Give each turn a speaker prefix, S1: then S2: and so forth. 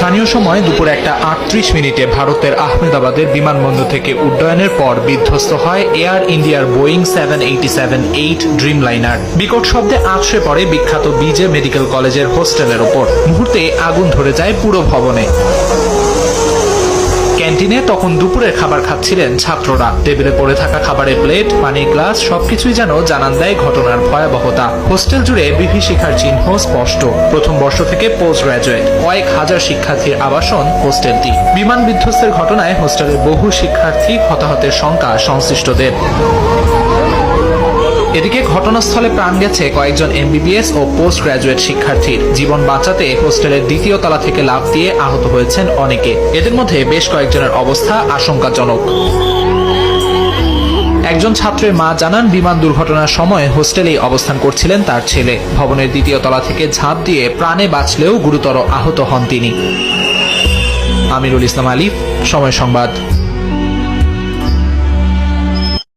S1: স্থানীয় সময় দুপুর 1:38 ভারতের আহমেদাবাদের বিমানবন্দর থেকে উড্ডয়নের পর বিধ্বস্ত হয় এয়ার ইন্ডিয়ার বোয়িং 787-8 ড্রিমলাইনার। বিকট শব্দে আছড়ে পড়ে বিখ্যাত বিজে মেডিকেল কলেজের হোস্টেলের ওপর। মুহূর্তে আগুন ধরে যায় পুরো ভবনে। ক্যান্টিনে তখন দুপুরের খাবার খাচ্ছিলেন ছাত্ররা। টেবিলে পড়ে থাকা খাবারের প্লেট, পানির গ্লাস সবকিছুই যেন জানান দেয় ঘটনার ভয়াবহতা। হোস্টেল জুড়ে বিভীষিকার চিহ্ন স্পষ্ট। প্রথম বর্ষ থেকে পোস্ট গ্রাজুয়েট, কয়েক হাজার শিক্ষার্থীর আবাসন হোস্টেলটি। বিমান বিধ্বস্তের ঘটনায় হোস্টেলের বহু শিক্ষার্থী, হতাহতের শঙ্কা সংশ্লিষ্টদের। এদিকে ঘটনাস্থলে প্রাণ গেছে কয়েকজন এমবিবিএস ও পোস্ট গ্রাজুয়েট শিক্ষার্থীর। জীবন বাঁচাতে হোস্টেলের দ্বিতীয় তলা থেকে লাফ দিয়ে আহত হয়েছেন অনেকে। এদের মধ্যে বেশ কয়েকজনের অবস্থা আশঙ্কাজনক। একজন ছাত্রের মা জানান, বিমান দুর্ঘটনার সময় হোস্টেলেই অবস্থান করছিলেন তার ছেলে। ভবনের দ্বিতীয় তলা থেকে ঝাঁপ দিয়ে প্রাণে বাঁচলেও গুরুতর আহত হন তিনি। আমিরুল ইসলাম আলিফ, সময় সংবাদ।